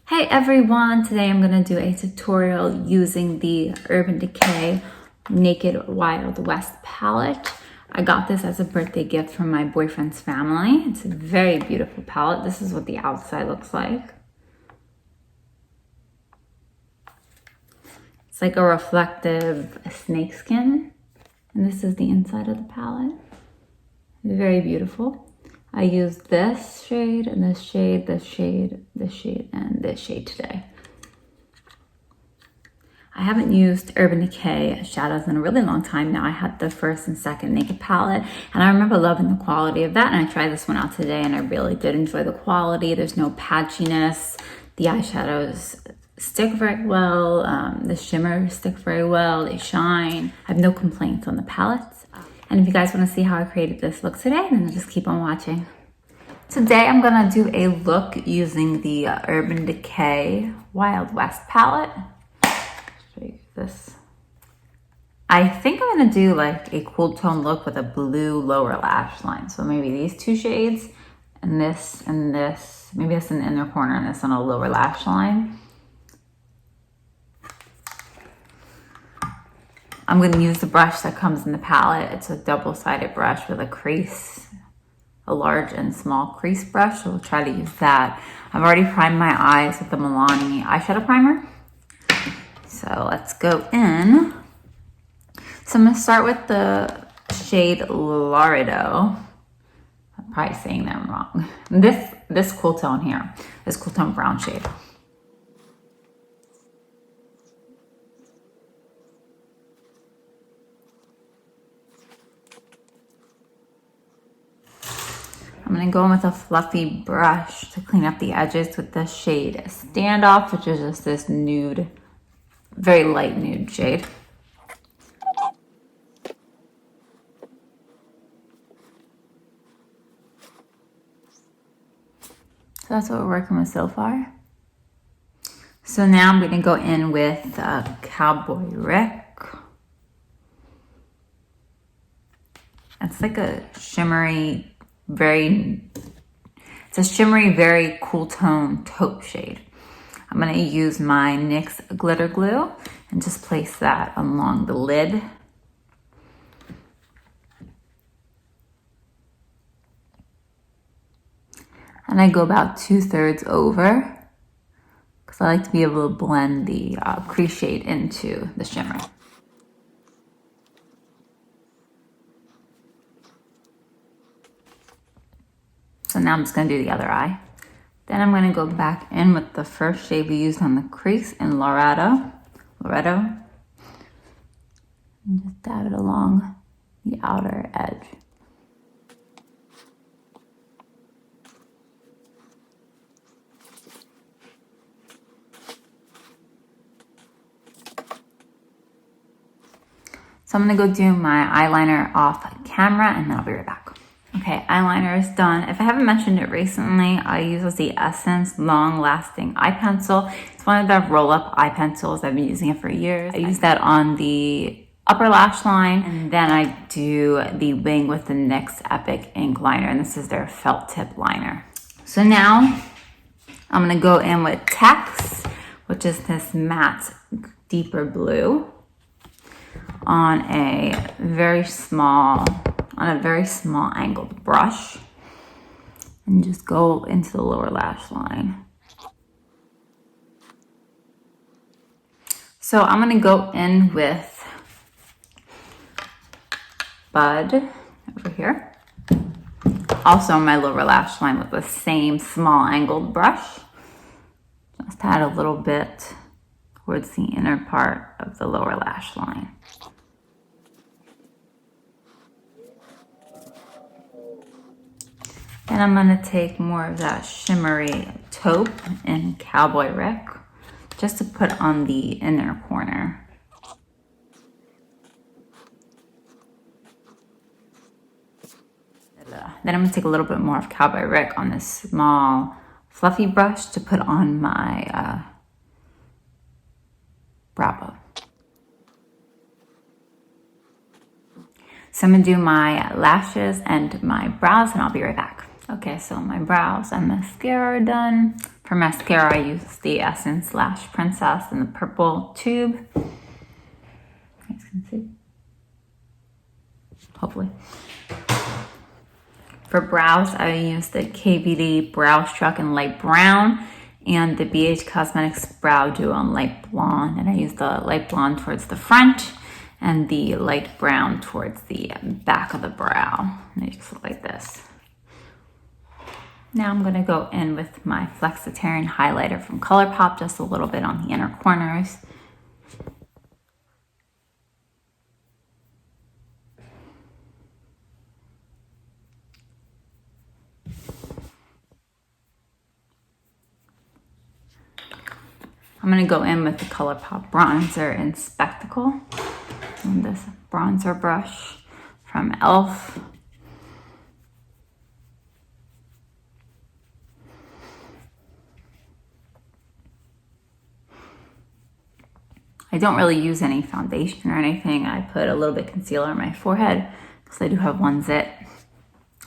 Hey everyone, today I'm going to do a tutorial using the Urban Decay Naked Wild West palette. I got this as a birthday gift from my boyfriend's family. It's a very beautiful palette. This is what the outside looks like. It's like a reflective snakeskin, and this is the inside of the palette. Very beautiful. I used this shade and this shade, this shade, this shade, and this shade today. I haven't used Urban Decay shadows in a really long time now. I had the first and second Naked palette, and I remember loving the quality of that, and I tried this one out today, and I really did enjoy the quality. There's no patchiness. The eyeshadows stick very well. The shimmers stick very well. They shine. I have no complaints on the palettes. And if you guys want to see how I created this look today, then just keep on watching. Today I'm going to do a look using the Urban Decay Wild West palette. Show you this. I think I'm going to do like a cool tone look with a blue lower lash line. So maybe these two shades and this and this. Maybe this in the inner corner and this on a lower lash line. I'm going to use the brush that comes in the palette. It's a double-sided brush with a crease, a large and small crease brush. So we'll try to use that. I've already primed my eyes with the Milani eyeshadow primer. So let's go in. So I'm going to start with the shade Laredo. I'm probably saying that wrong. This cool tone here, this cool tone brown shade. I'm going to go in with a fluffy brush to clean up the edges with the shade Standoff, which is just this nude, very light nude shade. So that's what we're working with so far. So now I'm going to go in with Cowboy Rick. It's like a shimmery, very cool tone taupe shade. I'm going to use my NYX glitter glue and just place that along the lid. And I go about 2/3 over because I like to be able to blend the crease shade into the shimmer. So now I'm just going to do the other eye. Then I'm going to go back in with the first shade we used on the crease in Loretto. And just dab it along the outer edge. So I'm going to go do my eyeliner off camera and then I'll be right back. Okay, eyeliner is done. If I haven't mentioned it recently, I use the Essence Long Lasting Eye Pencil. It's one of the roll-up eye pencils. I've been using it for years. I use that on the upper lash line, and then I do the wing with the NYX Epic Ink Liner, and this is their felt tip liner. So now I'm gonna go in with Tex, which is this matte, deeper blue, on a very small angled brush, and just go into the lower lash line. So I'm going to go in with Bud over here, also on my lower lash line with the same small angled brush. Just add a little bit towards the inner part of the lower lash line. And I'm going to take more of that shimmery taupe in Cowboy Rick just to put on the inner corner. Then I'm going to take a little bit more of Cowboy Rick on this small fluffy brush to put on my brow bone. So I'm going to do my lashes and my brows and I'll be right back. Okay, so my brows and mascara are done. For mascara, I use the Essence Lash Princess in the purple tube. You guys can see. Hopefully. For brows, I use the KVD Brow Struck in light brown and the BH Cosmetics Brow Duo in light blonde. And I use the light blonde towards the front and the light brown towards the back of the brow. And they just look like this. Now I'm going to go in with my Flexitarian highlighter from ColourPop, just a little bit on the inner corners. I'm going to go in with the ColourPop bronzer in Spectacle and this bronzer brush from e.l.f. I don't really use any foundation or anything. I put a little bit concealer on my forehead because I do have one zit.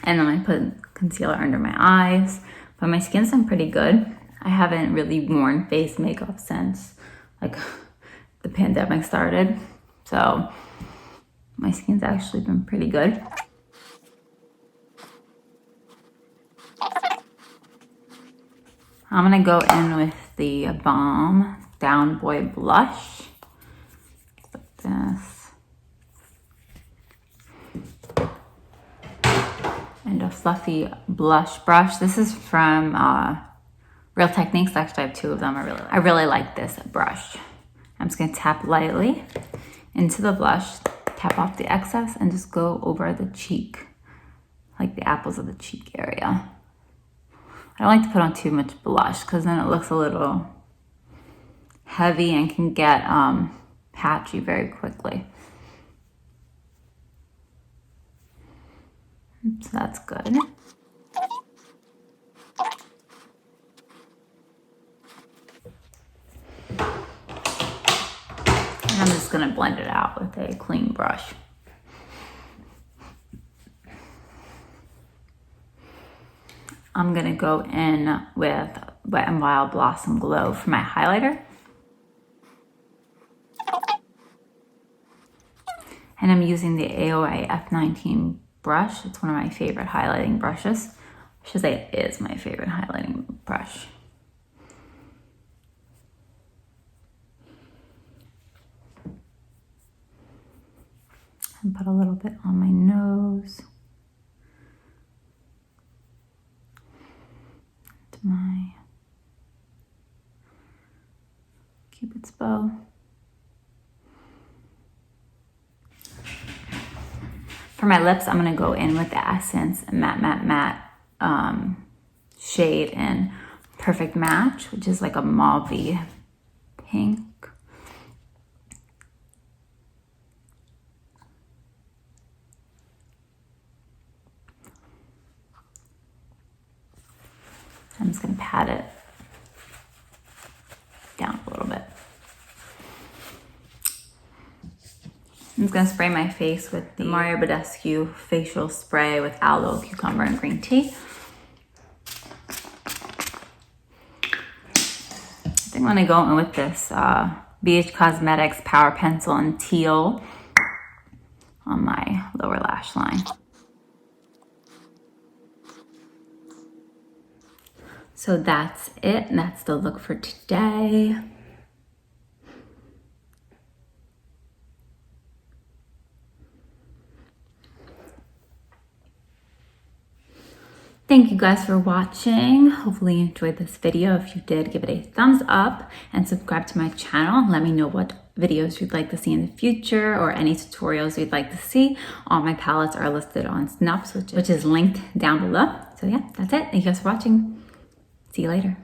And then I put concealer under my eyes. But my skin's been pretty good. I haven't really worn face makeup since like the pandemic started. So my skin's actually been pretty good. I'm gonna go in with the Balm Down Boy blush. Like this. And a fluffy blush brush. This is from Real Techniques. Actually, I have two of them. I really like this brush. I'm just gonna tap lightly into the blush, tap off the excess, and just go over the cheek, like the apples of the cheek area. I don't like to put on too much blush because then it looks a little heavy and can get patchy very quickly. So that's good. And I'm just gonna blend it out with a clean brush. I'm gonna go in with Wet n Wild Blossom Glow for my highlighter. And I'm using the AOA F19 brush. It's one of my favorite highlighting brushes. I should say it is my favorite highlighting brush. And put a little bit on my nose. To my Cupid's bow. For my lips, I'm gonna go in with the Essence Matte shade in Perfect Match, which is like a mauve-y pink. I'm just gonna pat it down a little bit. I'm just gonna spray my face with the Mario Badescu facial spray with aloe, cucumber, and green tea. I think I'm gonna go in with this BH Cosmetics Power Pencil in teal on my lower lash line. So that's it, and that's the look for today. Thank you guys for watching. Hopefully you enjoyed this video. If you did, give it a thumbs up and subscribe to my channel. Let me know what videos you'd like to see in the future or any tutorials you'd like to see. All my palettes are listed on Snupps, which is linked down below. So yeah, that's it. Thank you guys for watching. See you later.